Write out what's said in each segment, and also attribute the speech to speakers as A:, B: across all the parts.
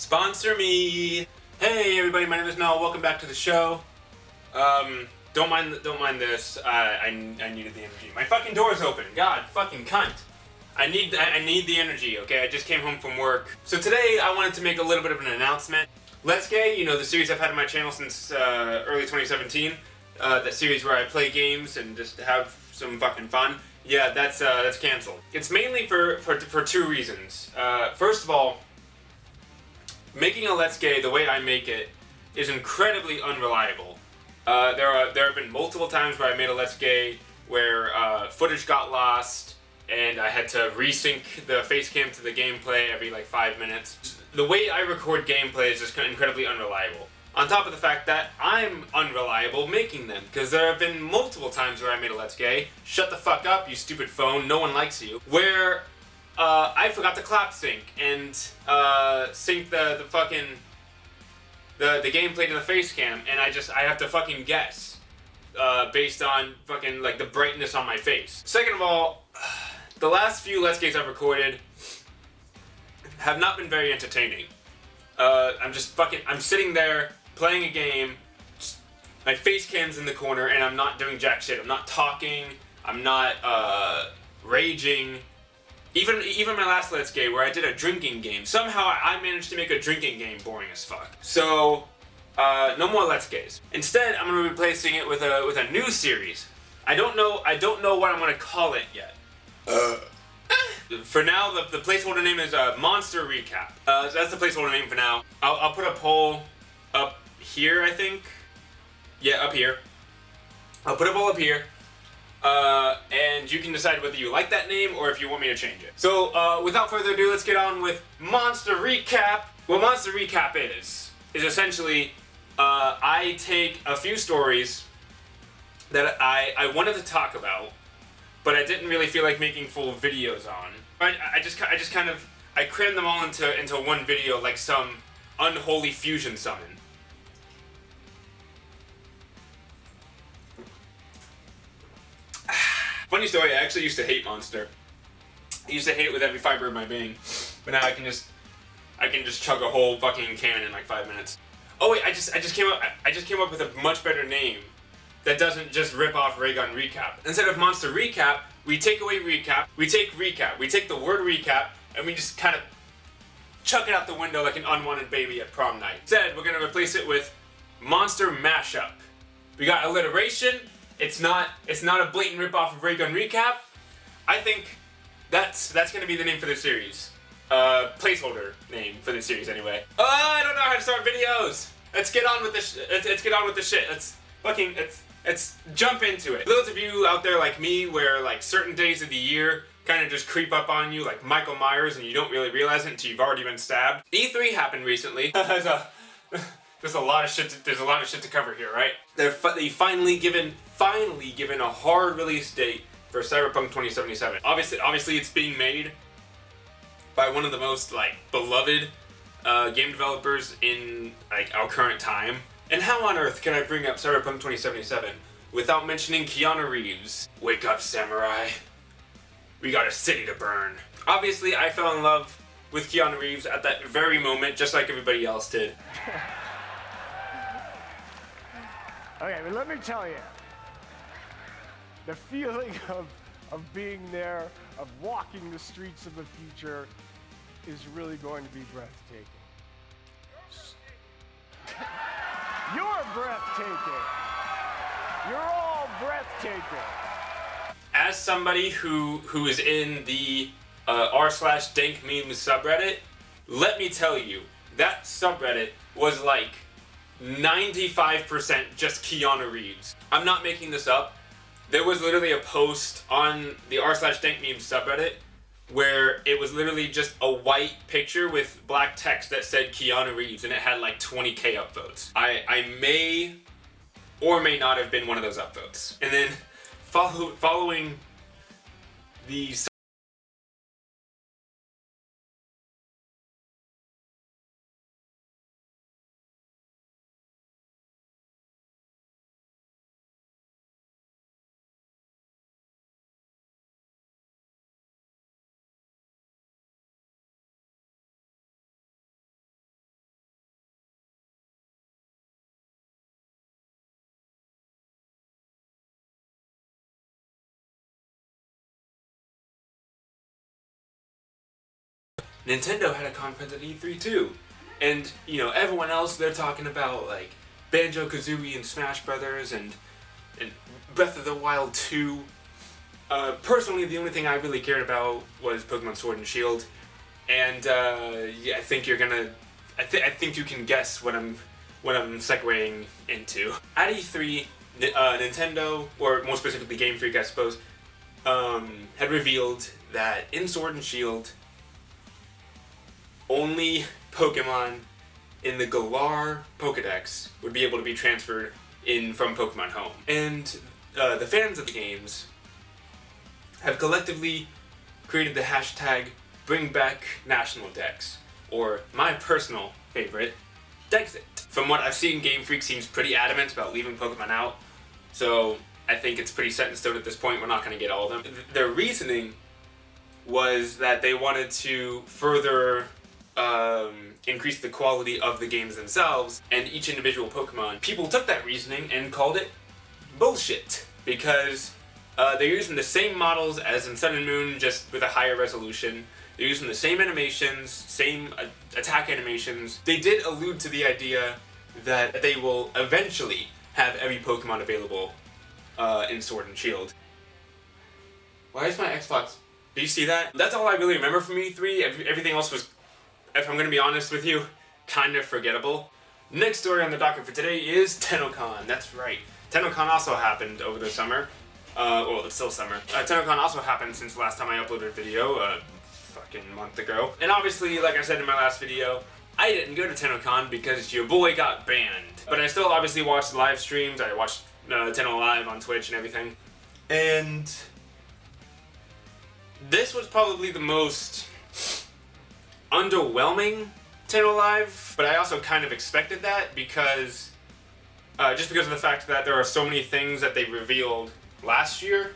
A: Sponsor me! Hey everybody, my name is Mel. Welcome back to the show. Don't mind this. I needed the energy. My fucking door's open. God, fucking cunt. I need the energy. Okay, I just came home from work. So today I wanted to make a little bit of an announcement. Let's Gay, you know, the series I've had on my channel since early 2017. That series where I play games and just have some fucking fun. Yeah, that's canceled. It's mainly for two reasons. First of all, making a Let's Gay the way I make it is incredibly unreliable. There have been multiple times where I made a Let's Gay where footage got lost and I had to resync the face cam to the gameplay every like 5 minutes. The way I record gameplay is just incredibly unreliable. On top of the fact that I'm unreliable making them, because there have been multiple times where I made a Let's Gay, shut the fuck up, you stupid phone, no one likes you, where I forgot to clap sync and sync the fucking the gameplay to the face cam, and I have to fucking guess based on fucking like the brightness on my face. Second of all, the last few Let's Gays I've recorded have not been very entertaining. I'm sitting there playing a game, my face cam's in the corner, and I'm not doing jack shit. I'm not talking, I'm not raging. Even my last Let's Gay where I did a drinking game, somehow I managed to make a drinking game boring as fuck. So, no more Let's Gays. Instead, I'm gonna be replacing it with a new series. I don't know what I'm gonna call it yet. For now, the placeholder name is Monster Recap. So that's the placeholder name for now. I'll put a poll up here, I think. Yeah, up here. I'll put a poll up here. And you can decide whether you like that name or if you want me to change it. So, without further ado, let's get on with Monster Recap. What Monster Recap is essentially, I take a few stories that I wanted to talk about, but I didn't really feel like making full videos on. I just kind of crammed them all into one video like some unholy fusion summon. Funny story, I actually used to hate Monster. I used to hate it with every fiber of my being, but now I can just chug a whole fucking can in like 5 minutes. Oh wait, I just came up with a much better name that doesn't just rip off Raygun Recap. Instead of Monster Recap, we take away recap, we take recap, we take the word recap, and we just kind of chuck it out the window like an unwanted baby at prom night. Instead, we're gonna replace it with Monster Mashup. We got alliteration. It's not a blatant ripoff of Raygun Recap. I think that's gonna be the name for the series. Placeholder name for the series anyway. I don't know how to start videos. Let's get on with this. Let's get on with this shit. Let's jump into it. For those of you out there like me, where like certain days of the year kind of just creep up on you like Michael Myers, and you don't really realize it until you've already been stabbed. E3 happened recently. There's a lot of shit to cover here, right? They finally given a hard release date for Cyberpunk 2077. Obviously it's being made by one of the most like beloved game developers in like our current time. And how on earth can I bring up Cyberpunk 2077 without mentioning Keanu Reeves? Wake up, samurai. We got a city to burn. Obviously, I fell in love with Keanu Reeves at that very moment, just like everybody else did.
B: Okay, but let me tell you, the feeling of being there, of walking the streets of the future, is really going to be breathtaking. You're breathtaking. You're all breathtaking.
A: As somebody who is in the r/dank memes subreddit, let me tell you, that subreddit was like 95% just Keanu Reeves. I'm not making this up. There was literally a post on the r/dank memes subreddit where it was literally just a white picture with black text that said Keanu Reeves, and it had like 20k upvotes. I may or may not have been one of those upvotes. And then following the Nintendo had a conference at E3 too. And, you know, everyone else, they're talking about, like, Banjo-Kazooie and Smash Brothers and Breath of the Wild 2. Personally, the only thing I really cared about was Pokemon Sword and Shield. And, yeah, I think you're gonna... I think you can guess what I'm segueing into. At E3, Nintendo, or more specifically Game Freak, I suppose, had revealed that in Sword and Shield, only Pokemon in the Galar Pokedex would be able to be transferred in from Pokemon Home. And the fans of the games have collectively created the hashtag #BringBackNationalDex, or my personal favorite, Dexit. From what I've seen, Game Freak seems pretty adamant about leaving Pokemon out, so I think it's pretty set in stone at this point. We're not going to get all of them. Their reasoning was that they wanted to further increase the quality of the games themselves and each individual Pokemon. People took that reasoning and called it bullshit, because they're using the same models as in Sun and Moon, just with a higher resolution. They're using the same animations, same attack animations. They did allude to the idea that they will eventually have every Pokemon available in Sword and Shield. Why is my Xbox... Do you see that? That's all I really remember from E3. Everything else was, if I'm gonna be honest with you, kind of forgettable. Next story on the docket for today is TennoCon. That's right. TennoCon also happened over the summer. Well, it's still summer. TennoCon also happened since the last time I uploaded a video, fucking month ago. And obviously, like I said in my last video, I didn't go to TennoCon because your boy got banned. But I still obviously watched live streams. I watched Tenno Live on Twitch and everything. And this was probably the most underwhelming Tenno Live, but I also kind of expected that because, just because of the fact that there are so many things that they revealed last year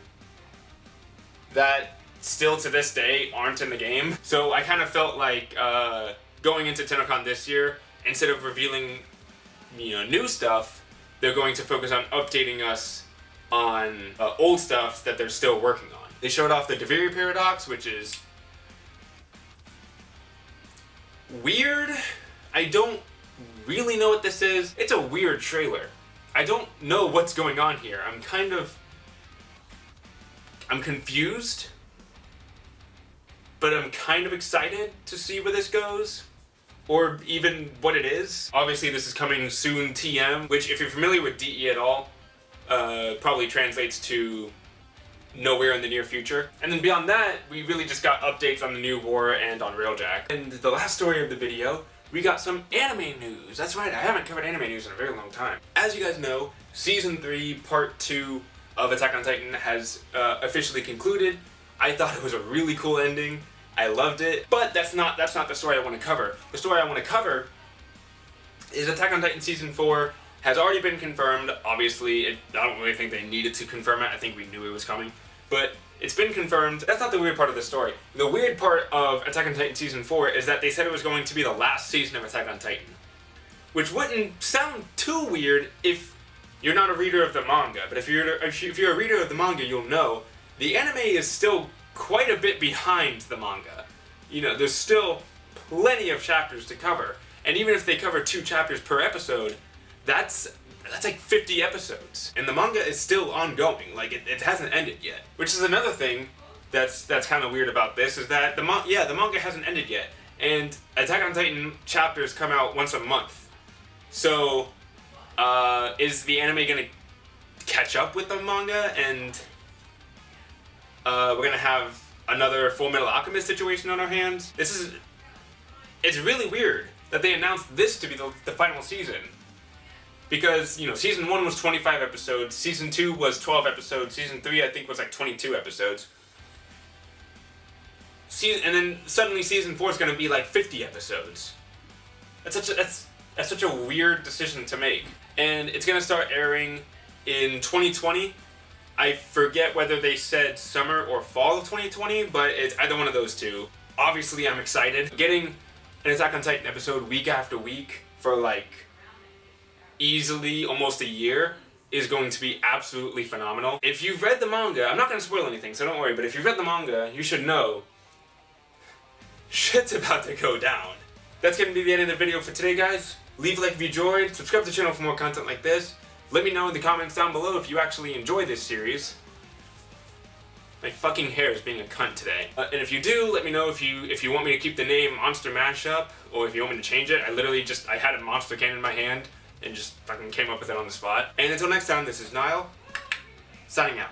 A: that still to this day aren't in the game. So I kind of felt like going into TennoCon this year, instead of revealing, you know, new stuff, they're going to focus on updating us on old stuff that they're still working on. They showed off the Deviri Paradox, which is weird. I don't really know what this is. It's a weird trailer. I don't know what's going on here. I'm confused, but I'm kind of excited to see where this goes, or even what it is. Obviously this is coming soon TM, which if you're familiar with DE at all, probably translates to nowhere in the near future. And then beyond that, we really just got updates on the new war and on Railjack. And the last story of the video, we got some anime news. That's right, I haven't covered anime news in a very long time. As you guys know, Season 3, Part 2 of Attack on Titan has officially concluded. I thought it was a really cool ending. I loved it, but that's not the story I want to cover. The story I want to cover is Attack on Titan Season 4 has already been confirmed. Obviously, I don't really think they needed to confirm it. I think we knew it was coming. But it's been confirmed. That's not the weird part of the story. The weird part of Attack on Titan Season 4 is that they said it was going to be the last season of Attack on Titan. Which wouldn't sound too weird if you're not a reader of the manga. But if you're a reader of the manga, you'll know the anime is still quite a bit behind the manga. You know, there's still plenty of chapters to cover. And even if they cover 2 chapters per episode, that's like 50 episodes. And the manga is still ongoing. Like, it hasn't ended yet. Which is another thing that's kind of weird about this, is that the manga hasn't ended yet. And Attack on Titan chapters come out once a month. So, is the anime gonna catch up with the manga, and we're gonna have another Full Metal Alchemist situation on our hands? It's really weird that they announced this to be the final season. Because, you know, Season 1 was 25 episodes, Season 2 was 12 episodes, Season 3 I think was like 22 episodes. And then suddenly Season 4 is going to be like 50 episodes. That's such a weird decision to make. And it's going to start airing in 2020. I forget whether they said summer or fall of 2020, but it's either one of those two. Obviously I'm excited. Getting an Attack on Titan episode week after week for like easily almost a year is going to be absolutely phenomenal. If you've read the manga, I'm not going to spoil anything, so don't worry, but if you've read the manga, you should know shit's about to go down. That's gonna be the end of the video for today, guys. Leave a like if you enjoyed, subscribe to the channel for more content like this. Let me know in the comments down below if you actually enjoy this series. My fucking hair is being a cunt today. And if you do, let me know if you want me to keep the name Monster Mashup, or if you want me to change it. I had a monster can in my hand, and just fucking came up with it on the spot. And until next time, this is Niall, signing out.